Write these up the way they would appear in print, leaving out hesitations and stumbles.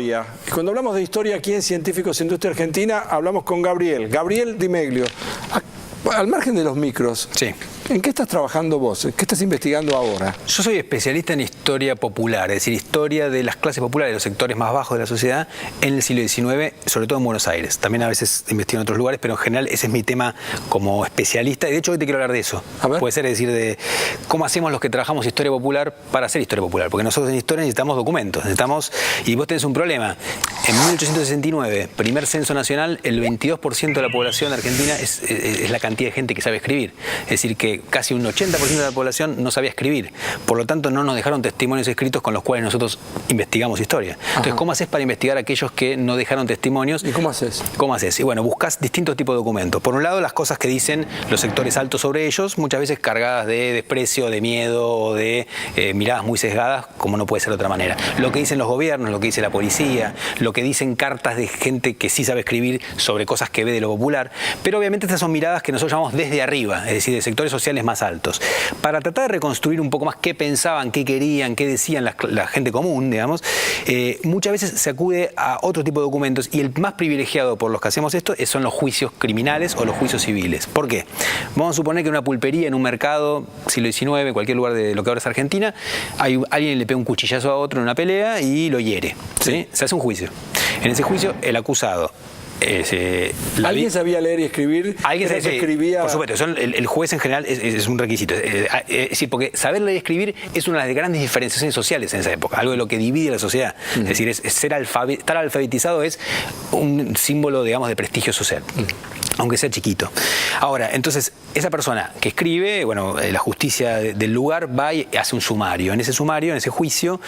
historia. Y cuando hablamos de historia aquí en Científicos Industria Argentina, hablamos con Gabriel Di Meglio. Al margen de los micros, sí. ¿En qué estás trabajando vos? ¿Qué estás investigando ahora? Yo soy especialista en historia popular, es decir, historia de las clases populares, de los sectores más bajos de la sociedad en el siglo XIX, sobre todo en Buenos Aires. También a veces investigo en otros lugares, pero en general ese es mi tema como especialista. Y de hecho hoy te quiero hablar de eso. Puede ser decir de cómo hacemos los que trabajamos historia popular para hacer historia popular. Porque nosotros en historia necesitamos documentos, y vos tenés un problema. En 1869, primer censo nacional, el 22% de la población argentina es la cantidad de gente que sabe escribir. Es decir, que casi un 80% de la población no sabía escribir. Por lo tanto, no nos dejaron testimonios escritos con los cuales nosotros investigamos historia. Entonces, ¿cómo haces para investigar a aquellos que no dejaron testimonios? ¿Y cómo haces? ¿Cómo haces? Y bueno, buscas distintos tipos de documentos. Por un lado, las cosas que dicen los sectores altos sobre ellos, muchas veces cargadas de desprecio, de miedo o de miradas muy sesgadas, como no puede ser de otra manera. Lo que dicen los gobiernos, lo que dice la policía, lo que dicen cartas de gente que sí sabe escribir sobre cosas que ve de lo popular. Pero obviamente estas son miradas que nosotros llamamos desde arriba, es decir, de sectores sociales más altos, para tratar de reconstruir un poco más qué pensaban, qué querían, qué decían la gente común, digamos. Muchas veces se acude a otro tipo de documentos y el más privilegiado por los que hacemos esto son los juicios criminales o los juicios civiles. ¿Por qué? Vamos a suponer que en una pulpería, en un mercado, siglo XIX, cualquier lugar de lo que ahora es Argentina, alguien le pega un cuchillazo a otro en una pelea y lo hiere, ¿sí? Se hace un juicio. En ese juicio, el acusado... ¿Alguien sabía leer y escribir? ¿Alguien se escribía? Por supuesto, el juez en general es un requisito. Es decir, porque saber leer y escribir es una de las grandes diferenciaciones sociales en esa época, algo de lo que divide la sociedad. Es decir, estar alfabetizado es un símbolo, digamos, de prestigio social. Aunque sea chiquito. Ahora, entonces, esa persona que escribe, bueno, la justicia del lugar va y hace un sumario. En ese sumario, en ese juicio,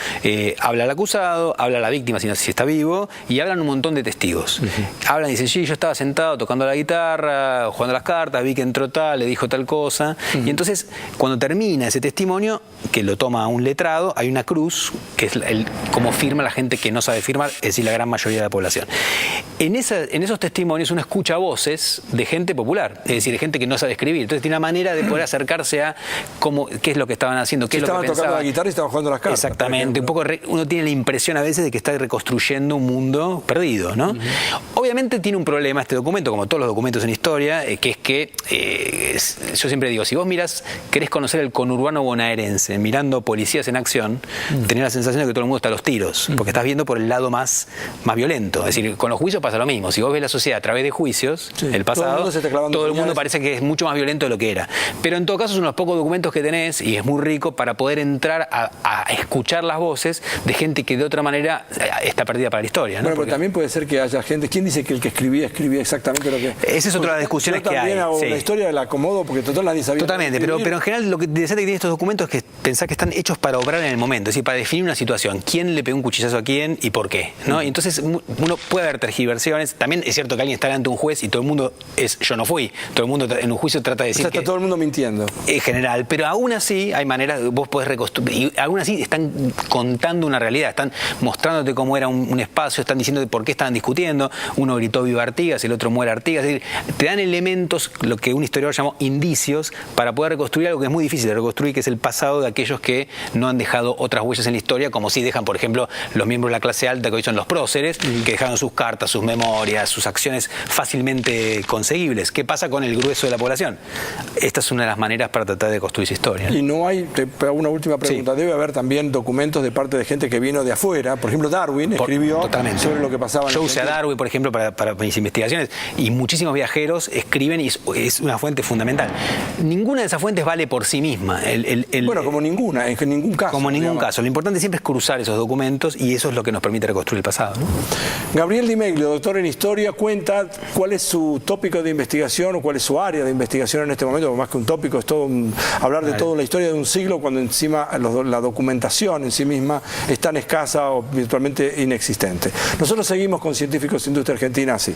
habla el acusado, habla la víctima si está vivo, y hablan un montón de testigos. Hablan y dicen, sí, yo estaba sentado tocando la guitarra, jugando las cartas, vi que entró tal, le dijo tal cosa. Y entonces, cuando termina ese testimonio, que lo toma un letrado, hay una cruz, que es como firma la gente que no sabe firmar, es decir, la gran mayoría de la población. En esos testimonios uno escucha voces de gente popular, es decir, de gente que no sabe escribir. Entonces tiene una manera de poder acercarse a qué es lo que estaban haciendo, qué es lo que pensaban. Estaban tocando la guitarra y estaban jugando las cartas. Exactamente. Un poco uno tiene la impresión a veces de que está reconstruyendo un mundo perdido, ¿no? Obviamente tiene un problema este documento, como todos los documentos en historia, que es que, yo siempre digo, si vos querés conocer el conurbano bonaerense, mirando policías en acción, tenés la sensación de que todo el mundo está a los tiros, porque estás viendo por el lado más violento. Es decir, con los juicios pasa lo mismo. Si vos ves la sociedad a través de juicios, el pasado, todo el mundo parece que es mucho más violento de lo que era. Pero en todo caso son los pocos documentos que tenés, y es muy rico para poder entrar a escuchar las voces de gente que de otra manera está perdida para la historia, ¿no? Bueno, pero también puede ser que haya gente... ¿Quién dice que el que escribía exactamente lo que...? Esa es otra de las discusiones que hay. Yo también hago una historia, la acomodo, porque total nadie sabía... Totalmente, pero en general lo que interesante que tienen estos documentos es que pensar que están hechos para obrar en el momento, es decir, para definir una situación. ¿Quién le pegó un cuchillazo a quién y por qué? ¿No? Y entonces uno puede haber tergiversiones. También es cierto que alguien está delante de un juez y todo el mundo yo no fui. Todo el mundo en un juicio trata de decir está todo el mundo mintiendo. En general, pero aún así hay maneras, vos podés reconstruir, y aún así están contando una realidad, están mostrándote cómo era un espacio, están diciendo por qué estaban discutiendo, uno gritó viva Artigas, el otro muere Artigas, es decir, te dan elementos, lo que un historiador llamó indicios, para poder reconstruir algo que es muy difícil de reconstruir, que es el pasado de aquellos que no han dejado otras huellas en la historia, como si dejan, por ejemplo, los miembros de la clase alta, que hoy son los próceres, que dejaron sus cartas, sus memorias, sus acciones fácilmente conseguibles. ¿Qué pasa con el grueso de la población? Esta es una de las maneras para tratar de construir esa historia, ¿no? Y no hay, te hago una última pregunta, debe haber también documentos de parte de gente que vino de afuera, por ejemplo Darwin escribió sobre lo que pasaba en Yo usé a Darwin, por ejemplo, para mis investigaciones, y muchísimos viajeros escriben, y es una fuente fundamental. Ninguna de esas fuentes vale por sí misma. Bueno, como ninguna, en ningún caso. Como ningún caso. Lo importante siempre es cruzar esos documentos, y eso es lo que nos permite reconstruir el pasado, ¿no? Gabriel Di Meglio, doctor en historia, cuenta cuál es su tópico de investigación o cuál es su área de investigación en este momento. Más que un tópico, es todo hablar de toda la historia de un siglo, cuando encima la documentación en sí misma es tan escasa o virtualmente inexistente. Nosotros seguimos con Científicos Industria Argentina así.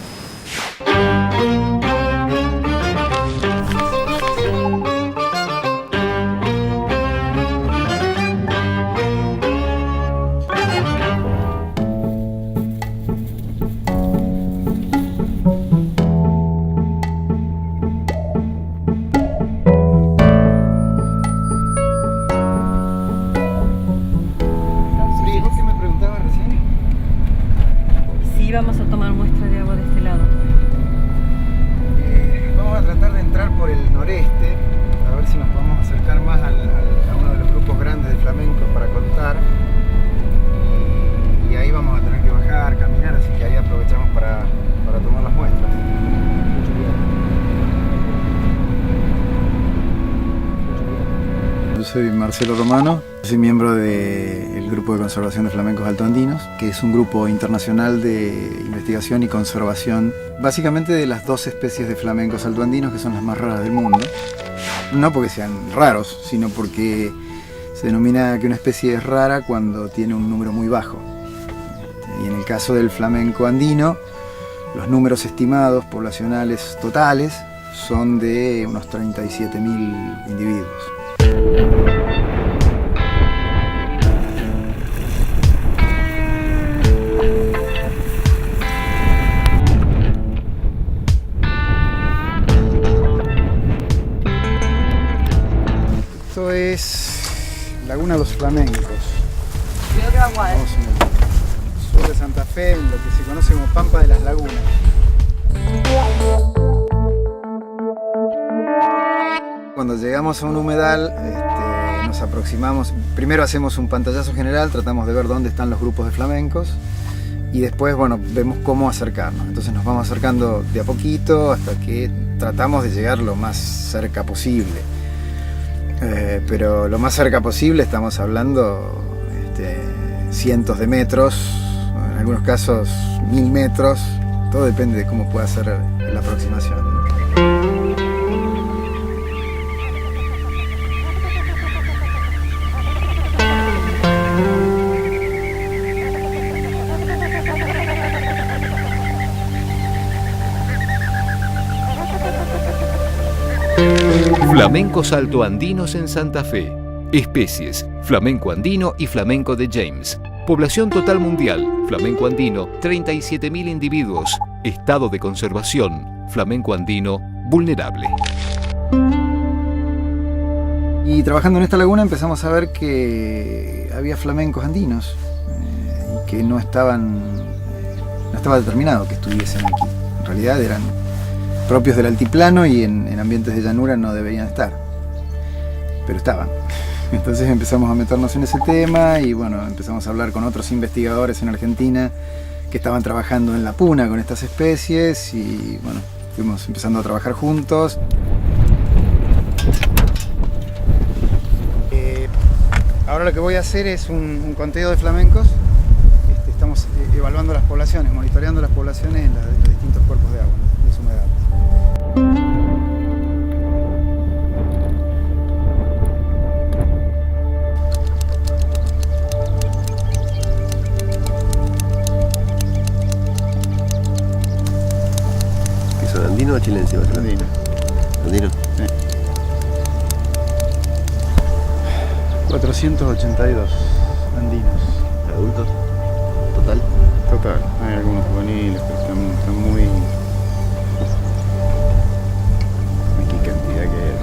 soy Marcelo Romano, soy miembro del Grupo de Conservación de Flamencos Altoandinos, que es un grupo internacional de investigación y conservación, básicamente de las 2 especies de flamencos altoandinos que son las más raras del mundo. No porque sean raros, sino porque se denomina que una especie es rara cuando tiene un número muy bajo. Y en el caso del flamenco andino, los números estimados poblacionales totales son de unos 37.000 individuos. Esto es Laguna Los Flamencos. Estamos en el sur de Santa Fe, en lo que se conoce como Pampa de las Lagunas. Cuando llegamos a un humedal, nos aproximamos, primero hacemos un pantallazo general, tratamos de ver dónde están los grupos de flamencos y después, bueno, vemos cómo acercarnos. Entonces nos vamos acercando de a poquito hasta que tratamos de llegar lo más cerca posible. Pero lo más cerca posible estamos hablando cientos de metros, en algunos casos 1000 metros, todo depende de cómo pueda ser la aproximación. Flamencos altoandinos en Santa Fe. Especies: flamenco andino y flamenco de James. Población total mundial: flamenco andino, 37.000 individuos. Estado de conservación: flamenco andino vulnerable. Y trabajando en esta laguna empezamos a ver que había flamencos andinos y que no estaba determinado que estuviesen aquí. En realidad eran propios del altiplano y en ambientes de llanura no deberían estar, pero estaban. Entonces empezamos a meternos en ese tema y bueno, empezamos a hablar con otros investigadores en Argentina que estaban trabajando en la puna con estas especies y bueno, fuimos empezando a trabajar juntos. Ahora lo que voy a hacer es un conteo de flamencos. Estamos evaluando las poblaciones, monitoreando las poblaciones en los distintos cuerpos de agua, de su humedad. ¿Qué son, andino o chilense? Andino. ¿Andino? 482 andinos. ¿Adultos? ¿Total? Total, hay algunos juveniles que están muy... ¿Qué cantidad que hay?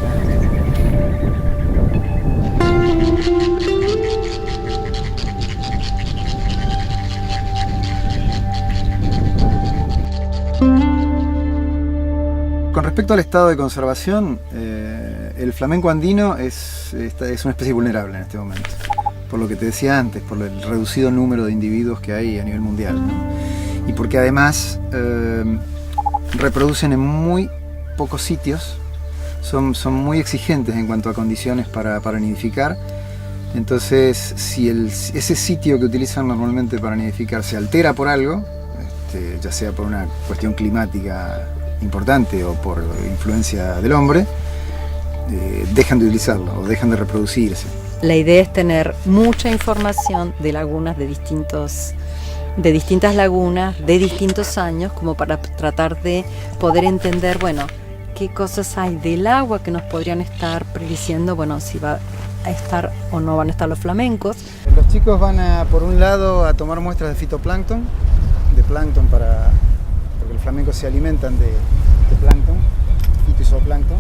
Con respecto al estado de conservación, el flamenco andino es una especie vulnerable en este momento. Por lo que te decía antes, por el reducido número de individuos que hay a nivel mundial, ¿no? Y porque además reproducen en muy pocos sitios, son muy exigentes en cuanto a condiciones para nidificar. Entonces, si ese sitio que utilizan normalmente para nidificar se altera por algo, ya sea por una cuestión climática importante o por influencia del hombre, dejan de utilizarlo o dejan de reproducirse. La idea es tener mucha información de lagunas de distintas lagunas, de distintos años, como para tratar de poder entender, bueno, qué cosas hay del agua que nos podrían estar prediciendo, bueno, si va a estar o no van a estar los flamencos. Los chicos van por un lado a tomar muestras de fitoplancton, porque los flamencos se alimentan de plancton, fito y zooplancton.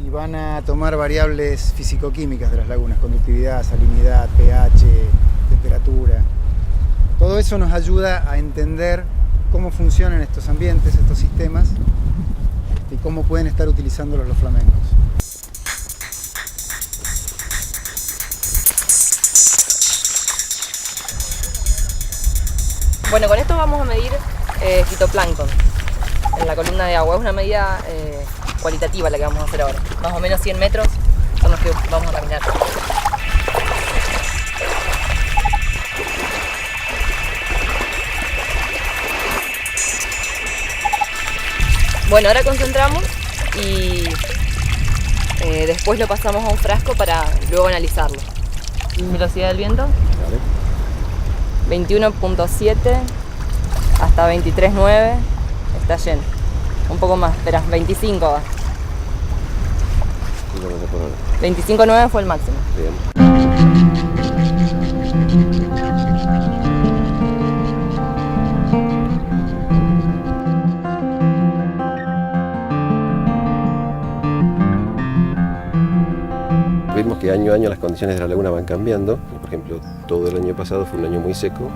Y van a tomar variables físico-químicas de las lagunas, conductividad, salinidad, pH, temperatura. Todo eso nos ayuda a entender cómo funcionan estos ambientes, estos sistemas, y cómo pueden estar utilizándolos los flamencos. Bueno, con esto vamos a medir fitoplancton en la columna de agua. Es una medida cualitativa la que vamos a hacer ahora. Más o menos 100 metros son los que vamos a caminar. Bueno, ahora concentramos y después lo pasamos a un frasco para luego analizarlo. Velocidad del viento. 21.7 hasta 23.9 está lleno. Un poco más, espera, 25 va. 25.9 fue el máximo. Bien. Vemos que año a año las condiciones de la laguna van cambiando. Por ejemplo, todo el año pasado fue un año muy seco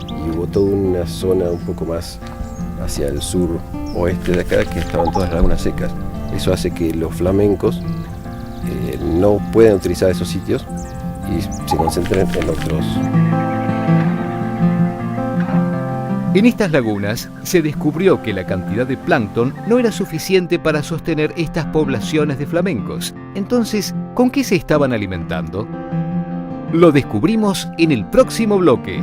y hubo toda una zona un poco más hacia el sur oeste de acá que estaban todas las lagunas secas. Eso hace que los flamencos no puedan utilizar esos sitios y se concentren en otros. En estas lagunas se descubrió que la cantidad de plancton no era suficiente para sostener estas poblaciones de flamencos. Entonces, ¿con qué se estaban alimentando? Lo descubrimos en el próximo bloque.